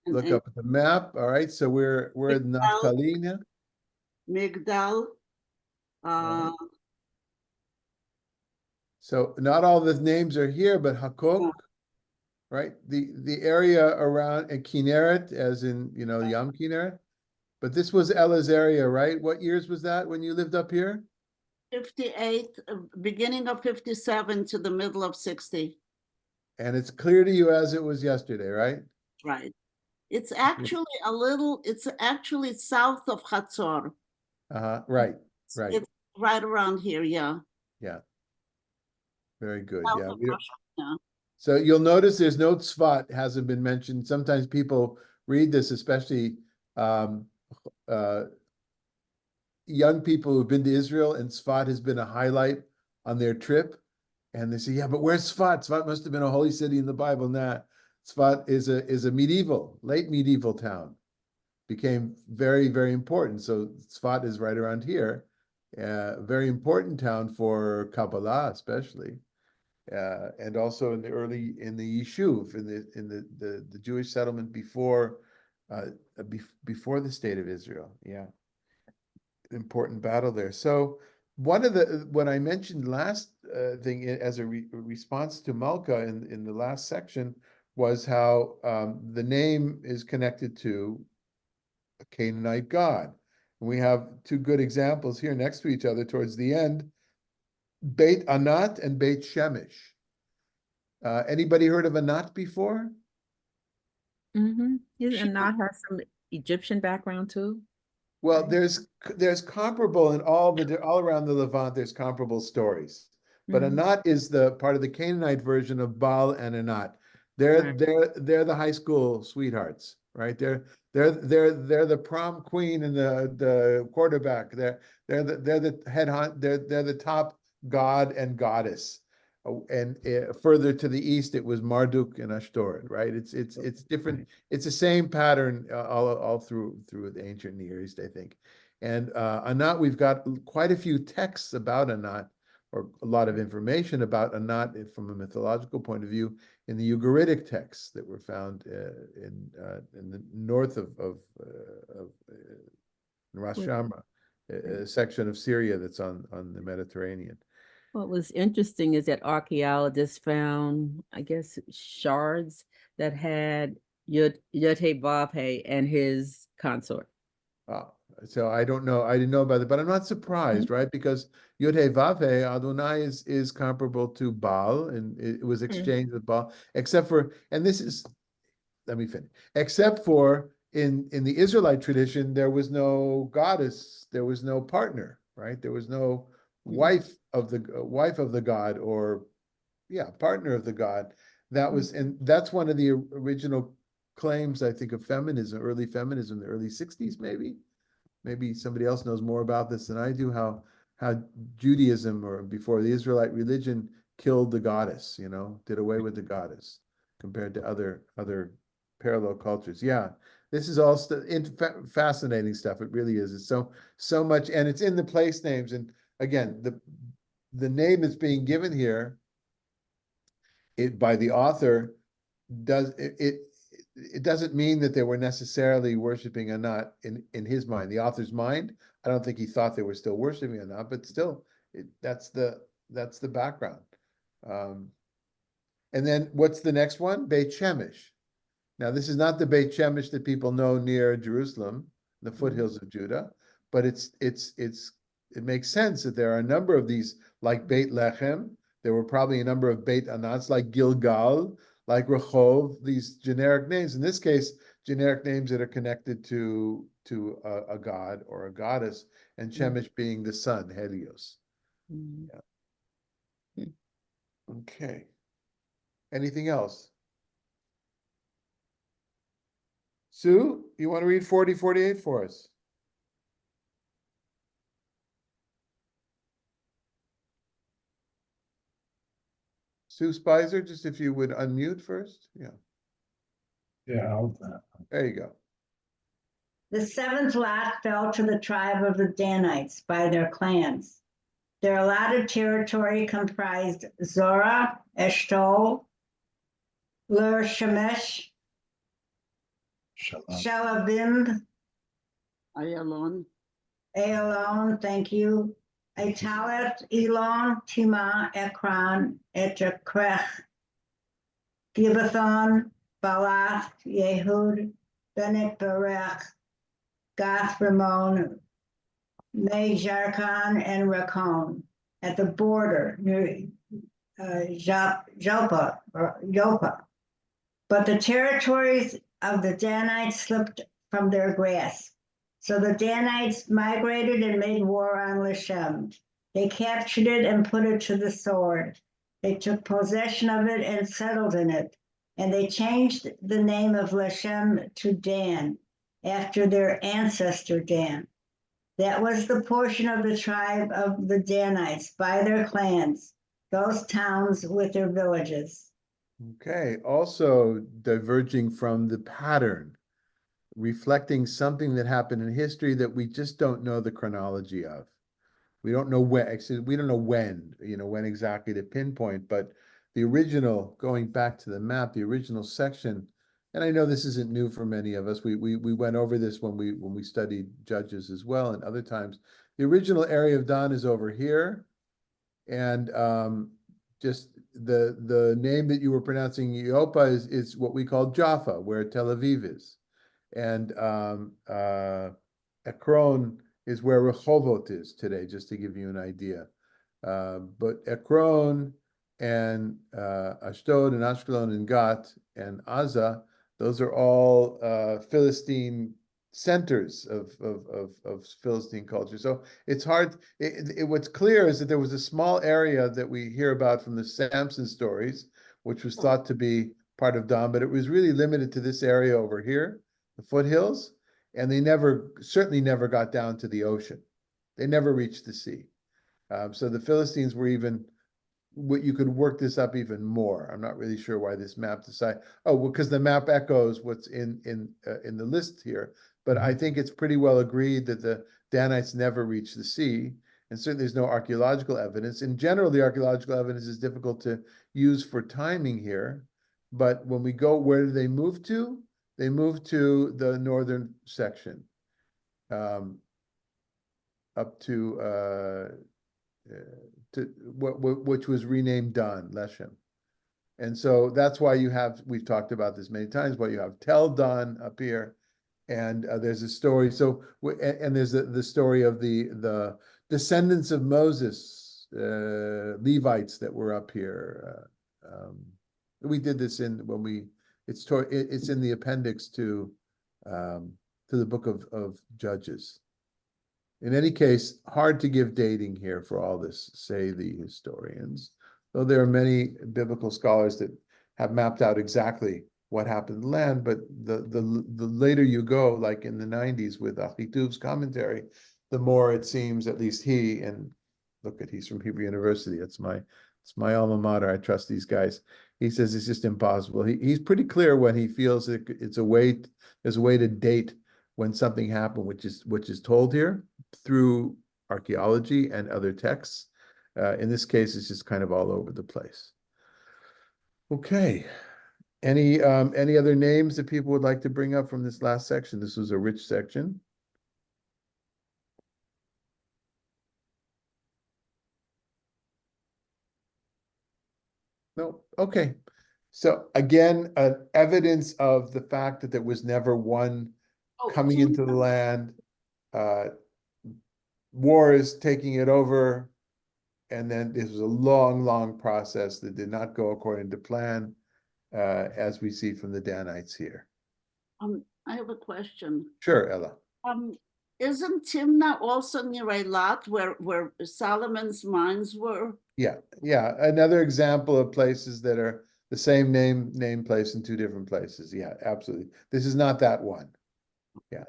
Look up the map. All right. So we're in Naphtali now. Migdal. So not all the names are here, but Hakok, right? The area around, and Kinneret, as in, Yam Kinneret. But this was Ella's area, right? What years was that when you lived up here? 58, beginning of 57 to the middle of 60. And it's clear to you as it was yesterday, right? Right. It's actually it's actually south of Hatzor. Right. It's right around here, yeah. Yeah. Very good. South Yeah. of Russia, yeah. So you'll notice there's no Tzfat hasn't been mentioned. Sometimes people read this, especially young people who've been to Israel, and Tzfat has been a highlight on their trip. And they say, yeah, but where's Tzfat? Tzfat must have been a holy city in the Bible. Nah, Tzfat is a late medieval town. Became very, very important. So Tzfat is right around here. Very important town for Kabbalah, especially. And also in the Yishuv, in the Jewish settlement before the state of Israel. Yeah, important battle there. So one of the, when I mentioned last thing as a response to Malka in the last section was how the name is connected to a Canaanite god. And we have two good examples here next to each other towards the end, Beit Anat and Beit Shemesh. Anybody heard of Anat before? Mm-hmm. And not have some Egyptian background too? Well, there's comparable in all around the Levant. There's comparable stories, but Mhm. Anat is the part of the Canaanite version of Baal and Anat. They're Right. they're the high school sweethearts, right? They're the prom queen and the quarterback. They're the they're the top god and goddess. And further to the east, it was Marduk and Ashtoreth, right? It's different. It's the same pattern all through the ancient Near East, I think. And Anat, we've got quite a few texts about Anat, or a lot of information about Anat from a mythological point of view in the Ugaritic texts that were found in the north of Ras What Shamra, a section of Syria that's on the Mediterranean. what was interesting is that archaeologists found, I guess, shards that had Yud-Heh-Vav-Heh and his consort. So I don't know. I didn't know about it, but I'm not surprised, right? Because Yod-Heh-Vav-Heh, Adonai is comparable to Baal, and it was exchanged with Baal, except for, and this is, let me finish. Except for in the Israelite tradition, there was no goddess, there was no partner, right? There was no wife of the god, or partner of the god. That was, and that's one of the original claims, I think, of feminism, early feminism, the early 60s, maybe. Maybe somebody else knows more about this than I do, how Judaism, or before the Israelite religion, killed the goddess, did away with the goddess compared to other parallel cultures. Yeah, this is all fascinating stuff. It really is. It's so much, and it's in the place names. And again, the name that's being given here by the author does it doesn't mean that they were necessarily worshiping Anat in his mind, the author's mind. I don't think he thought they were still worshiping Anat, but still, that's the background. And then what's the next one? Beit Shemesh. Now, this is not the Beit Shemesh that people know near Jerusalem, the foothills of Judah, but it makes sense that there are a number of these, like Beit Lechem. There were probably a number of Beit Anats, like Gilgal, like Rehov, these generic names. In this case, generic names that are connected to a god or a goddess, and Shemesh being the sun, Helios. Yeah. Okay. Anything else? Sue, you want to read 4048 for us? Sue Spicer, just if you would unmute first. Yeah, Yeah. there you go. The seventh lot fell to the tribe of the Danites by their clans. Their allotted territory comprised Zorah, Eshtaol, Ler Shemesh, Shalabim, Ayalon, Ayalon, thank you, Atalet, Elon, Tima, Ekron, Etrekrech, Gibbethon, Balath, Yehud, Benet Berech, Gath Ramon, Mejarkon, and Rakon at the border near Joppa. But the territories of the Danites slipped from their grasp. So the Danites migrated and made war on Leshem. They captured it and put it to the sword. They took possession of it and settled in it. And they changed the name of Leshem to Dan, after their ancestor Dan. That was the portion of the tribe of the Danites by their clans, those towns with their villages. Okay, also diverging from the pattern, reflecting something that happened in history that we just don't know the chronology of. We don't know when, when exactly to pinpoint, but the original, going back to the map, the original section, and I know this isn't new for many of us. We went over this when we studied Judges as well, and other times. the original area of Dan is over here. And just the name that you were pronouncing Iopa is what we call Jaffa, where Tel Aviv is. And Ekron is where Rehovot is today, just to give you an idea. But Ekron and Ashdod and Ashkelon and Gat and Aza, those are all Philistine centers of Philistine culture. So it's hard. What's clear is that there was a small area that we hear about from the Samson stories, which was thought to be part of Dan, but it was really limited to this area over here, the foothills, and they certainly never got down to the ocean. They never reached the sea. So the Philistines were even, you could work this up even more. I'm not really sure why this map decided. Oh, well, because the map echoes what's in the list here. But I think it's pretty well agreed that the Danites never reached the sea, and certainly there's no archaeological evidence. In general, the archaeological evidence is difficult to use for timing here. But when we go, where do they move to? They move to the northern section, up to which was renamed Dan, Leshem. And so that's why we've talked about this many times, why you have Tel Dan up here. And there's a story. So, and there's the story of the descendants of Moses, Levites that were up here. We did this it's in the appendix to the book of Judges. In any case, hard to give dating here for all this, say the historians, though there are many biblical scholars that have mapped out exactly what happened in the land, but the later you go, like in the 90s with Achituv's commentary, the more it seems, at least he's from Hebrew University, it's my alma mater, I trust these guys. He says it's just impossible. He's pretty clear when he feels that there's a way to date when something happened, which is told here through archaeology and other texts. In this case, it's just kind of all over the place. Okay. Any other names that people would like to bring up from this last section? This was a rich section. No, okay. So again, evidence of the fact that there was never one coming into the land, wars taking it over, and then this was a long, long process that did not go according to plan, as we see from the Danites here. I have a question. Sure, Ella. Isn't Timnah also near Eilat, where Solomon's mines were? Yeah, another example of places that are the same name place in two different places. Yeah, absolutely. This is not that one. Yeah,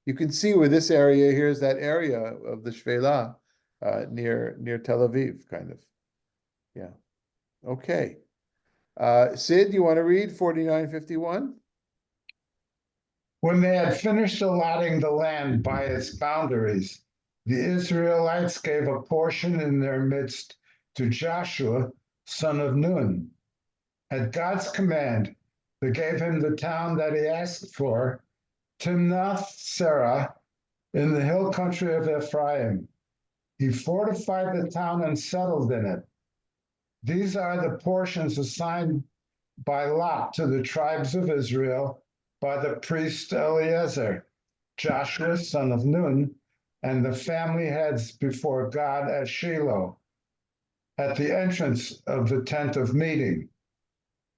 you can see where this area here is, that area of the Shvela, near Tel Aviv, kind of. Yeah. Okay. Sid, you want to read 4951? When they had finished allotting the land by its boundaries, the Israelites gave a portion in their midst to Joshua, son of Nun. At God's command, they gave him the town that he asked for, Timnath-Serah, in the hill country of Ephraim. He fortified the town and settled in it. These are the portions assigned by lot to the tribes of Israel by the priest Eleazar, Joshua, son of Nun, and the family heads before God at Shiloh, at the entrance of the tent of meeting,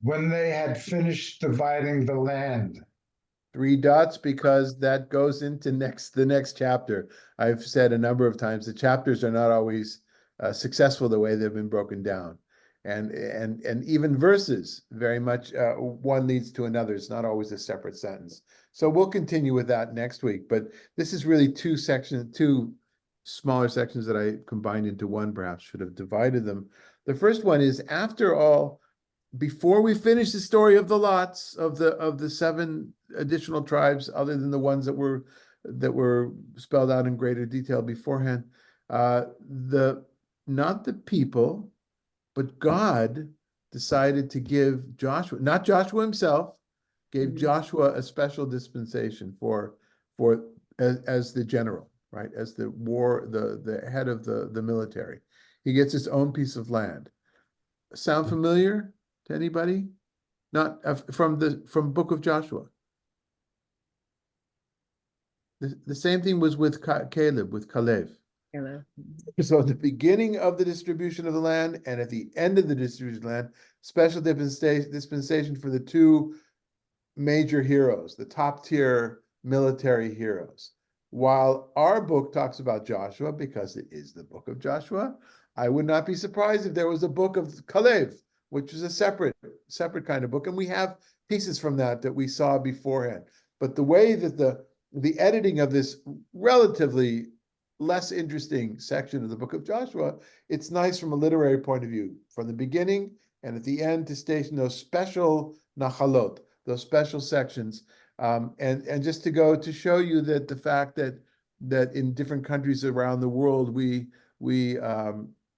when they had finished dividing the land. 3 dots because that goes into the next chapter. I've said a number of times the chapters are not always successful the way they've been broken down. And even verses, very much one leads to another. It's not always a separate sentence. So we'll continue with that next week. But this is really two smaller sections that I combined into one. Perhaps should have divided them. The first one is, after all, before we finish the story of the lots of the 7 additional tribes, other than the ones that were spelled out in greater detail beforehand, not the people, but God decided to give Joshua, not Joshua himself, gave Joshua a special dispensation as the general. right? As the head of the military. He gets his own piece of land. Sound familiar to anybody? Not from Book of Joshua. The same thing was with Caleb, with Kalev. Hello. So at the beginning of the distribution of the land and at the end of the distribution of the land, special dispensation for the two major heroes, the top tier military heroes. While our book talks about Joshua, because it is the book of Joshua, I would not be surprised if there was a book of Kalev, which is a separate kind of book. And we have pieces from that we saw beforehand. But the way that the editing of this relatively less interesting section of the book of Joshua, it's nice from a literary point of view, from the beginning and at the end to station those special nachalot, those special sections, and just to go to show you that the fact that in different countries around the world we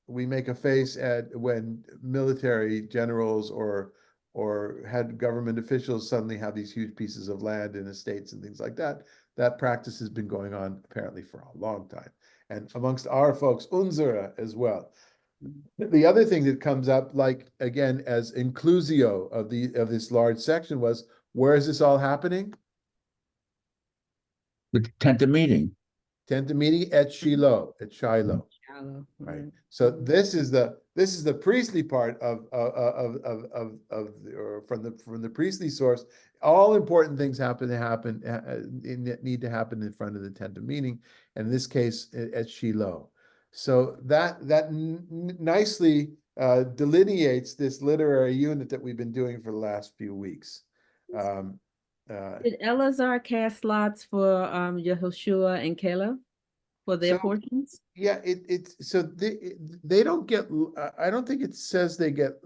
make a face at when military generals or had government officials suddenly have these huge pieces of land in estates and things like that. That practice has been going on apparently for a long time, and amongst our folks, Unzura as well. The other thing that comes up, like again as inclusio of this large section, was where is this all happening? The tent of meeting. Tent of meeting at Shiloh, at Shiloh. Shallow, Right. right. So this is the priestly part of or from the priestly source. All important things need to happen in front of the tent of meeting, and in this case at Shiloh. So that nicely delineates this literary unit that we've been doing for the last few weeks. Did Eleazar cast lots for Yehoshua and Caleb for their So- portions? Yeah, so they don't get, I don't think it says they get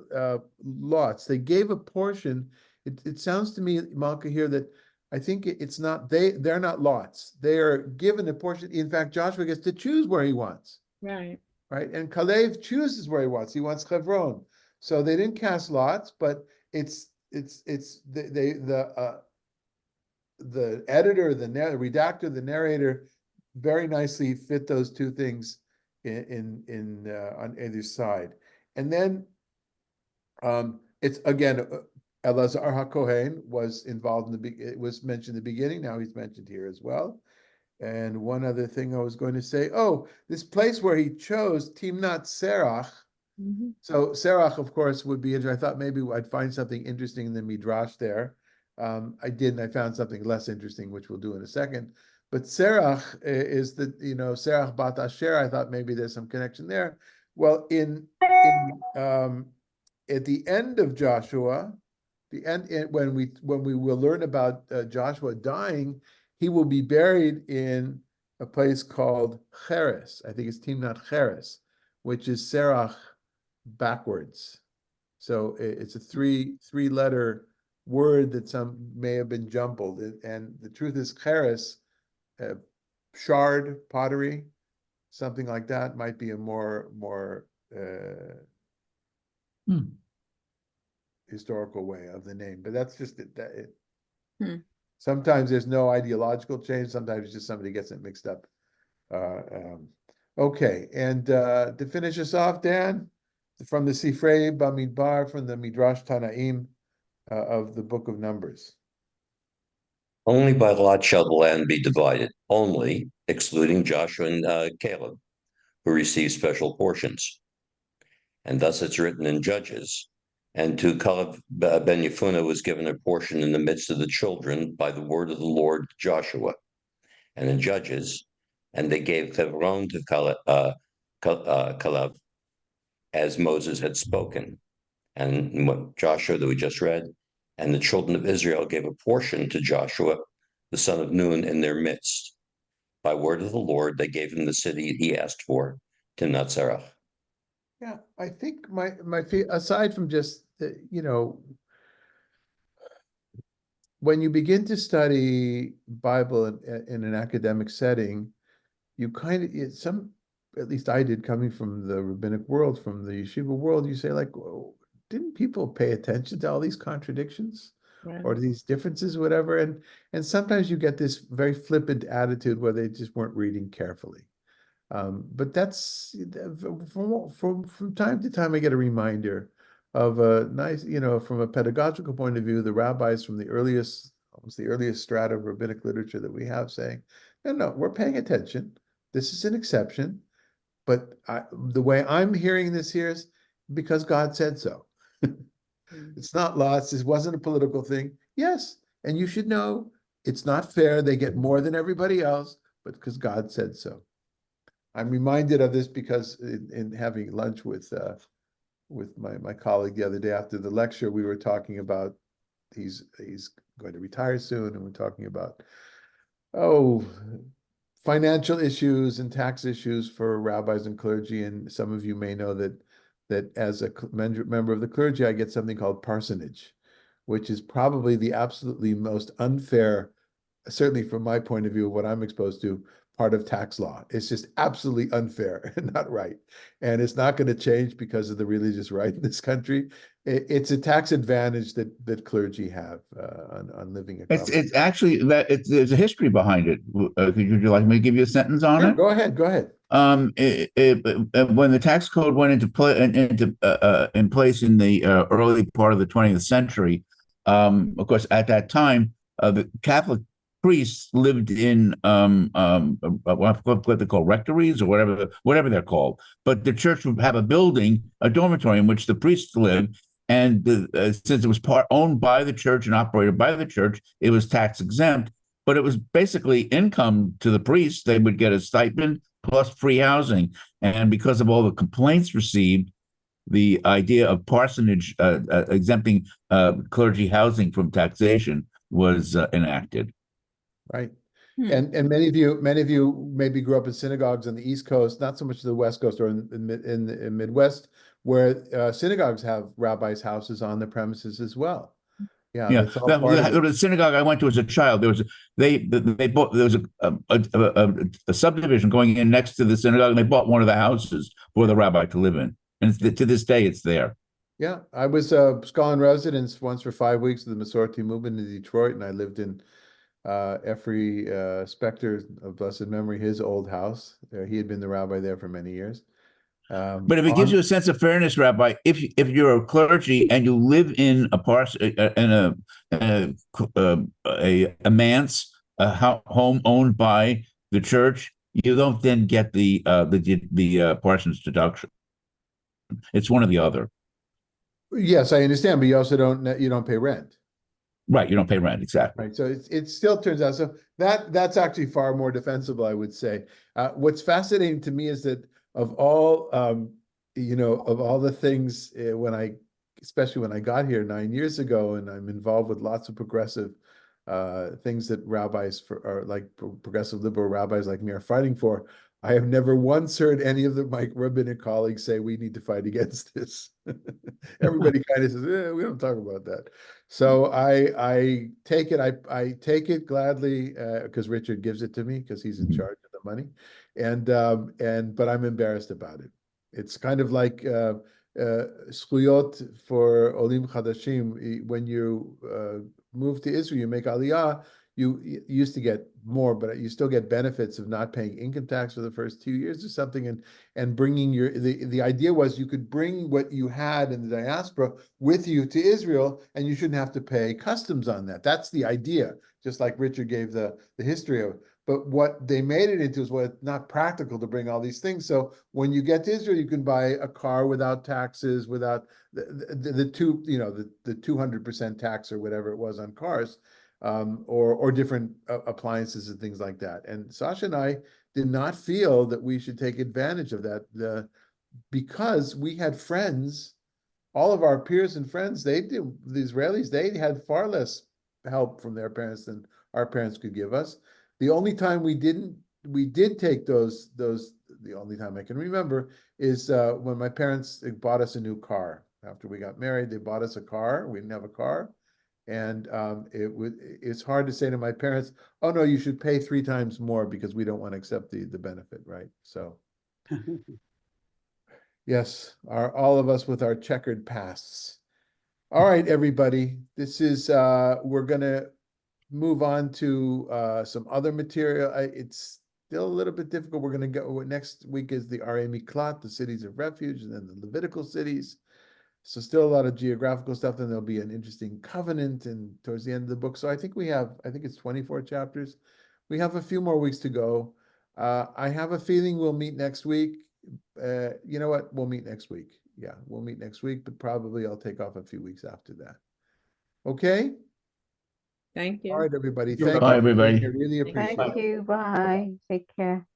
lots. They gave a portion. It sounds to me, Malka, here that I think it's not, they're not lots. They are given a portion. In fact, Joshua gets to choose where he wants, Right. right? And Kalev chooses where he wants. He wants Hebron. So they didn't cast lots, but the editor, the redactor, the narrator very nicely fit those two things in on either side. And then it's again Elazar HaKohen was involved in it was mentioned in the beginning. Now he's mentioned here as well. And one other thing I was going to say, this place where he chose Timnat Serach. Mm-hmm. So Serach, of course, would be interesting. I thought maybe I'd find something interesting in the Midrash there. I didn't. I found something less interesting, which we'll do in a second. But Serach is Serach Bat Asher. I thought maybe there's some connection there. Well, at the end of Joshua, when we will learn about Joshua dying, he will be buried in a place called Cheres. I think it's Timnat Cheres, which is Serach backwards. So it's a three-letter word that some may have been jumbled. And the truth is Cheres, shard, pottery, something like that might be a more historical way of the name. But that's just it. Sometimes there's no ideological change. Sometimes it's just somebody gets it mixed up. Okay, and to finish us off, Dan, from the Sifrei Bamidbar, from the Midrash Tanaim of the Book of Numbers. Only by lot shall the land be divided, only, excluding Joshua and Caleb, who received special portions. And thus it's written in Judges. And to Caleb ben Yefuneh was given a portion in the midst of the children by the word of the Lord Joshua. And in Judges, and they gave Hebron to Caleb, as Moses had spoken. And what Joshua that we just read, and the children of Israel gave a portion to Joshua, the son of Nun, in their midst. By word of the Lord, they gave him the city he asked for, Timnat Serach. Yeah, I think my aside from just when you begin to study Bible in an academic setting, you kind of at least I did, coming from the rabbinic world, from the yeshiva world, you say like, didn't people pay attention to all these contradictions? or these differences, whatever. And sometimes you get this very flippant attitude where they just weren't reading carefully. But that's from time to time, I get a reminder of a nice, from a pedagogical point of view, the rabbis from the earliest, almost the earliest strata of rabbinic literature that we have saying, no, we're paying attention. This is an exception. But the way I'm hearing this here is because God said so. It's not lost. This wasn't a political thing. Yes. And you should know it's not fair. They get more than everybody else, but because God said so. I'm reminded of this because in having lunch with my colleague the other day after the lecture, we were talking about he's going to retire soon, and we're talking about financial issues and tax issues for rabbis and clergy. And some of you may know that as a member of the clergy, I get something called parsonage, which is probably the absolutely most unfair, certainly from my point of view, what I'm exposed to, part of tax law. It's just absolutely unfair and not right. And it's not going to change because of the religious right in this country. It's a tax advantage that clergy have on living a common. It's actually there's a history behind it. Would you like me to give you a sentence on Sure, it? go ahead. When the tax code went into in place in the early part of the 20th century, of course, at that time, the Catholic priests lived in what they call rectories or whatever they're called. But the church would have a building, a dormitory in which the priests lived. And since it was owned by the church and operated by the church, it was tax exempt. But it was basically income to the priests. They would get a stipend plus free housing. And because of all the complaints received, the idea of parsonage exempting clergy housing from taxation was enacted. Right. And many of you maybe grew up in synagogues on the East Coast, not so much the West Coast or in the Midwest, where synagogues have rabbis' houses on the premises as well. Yeah, that's all part of it. The synagogue I went to as a child, there was a subdivision going in next to the synagogue, and they bought one of the houses for the rabbi to live in, and to this day it's there. Yeah, I was a scholar in residence once for 5 weeks of the Masorti movement in Detroit, and I lived in Effrey Spector of blessed memory, his old house. He had been the rabbi there for many years. But if it gives you a sense of fairness, Rabbi, if you're a clergy and you live in a manse, home owned by the church, you don't then get the parsonage deduction. It's one or the other. Yes, I understand, but you also don't pay rent. Right, you don't pay rent, exactly. Right, so it still turns out so that's actually far more defensible, I would say. What's fascinating to me is that of all the things especially when I got here 9 years ago, and I'm involved with lots of progressive things that rabbis progressive liberal rabbis like me are fighting for. I have never once heard any of my rabbinic colleagues say we need to fight against this. Everybody kind of says, we don't talk about that. So I take it. I take it gladly because Richard gives it to me because he's in charge of the money, but I'm embarrassed about it. It's kind of like zchuyot for olim chadashim. When you move to Israel, you make aliyah. You used to get more, but you still get benefits of not paying income tax for the first 2 years or something, and bringing the idea was you could bring what you had in the diaspora with you to Israel, and you shouldn't have to pay customs on that. That's the idea, just like Richard gave the history of it. But what they made it into is not practical to bring all these things. So when you get to Israel, you can buy a car without taxes, without the 200% tax or whatever it was on cars. Or different appliances and things like that. And Sasha and I did not feel that we should take advantage of that because we had friends, all of our peers and friends, the Israelis, they had far less help from their parents than our parents could give us. The only time we did take those, the only time I can remember is when my parents bought us a new car. After we got married, they bought us a car. We didn't have a car. And it's hard to say to my parents, oh no, you should pay 3 times more because we don't want to accept the benefit, right? So yes, all of us with our checkered pasts. All right, everybody, this is, we're gonna move on to some other material. It's still a little bit difficult. We're gonna go, next week is the Arei Miklat, the cities of refuge, and then the Levitical cities. So still a lot of geographical stuff, and there'll be an interesting covenant and towards the end of the book. So I think I think it's 24 chapters. We have a few more weeks to go. I have a feeling we'll meet next week. You know what? We'll meet next week. Yeah, we'll meet next week, but probably I'll take off a few weeks after that. Okay? Thank All you. right, everybody. You're Thank Bye, you for being everybody. here. Really Thank appreciate it. Thank you. Bye. Take care.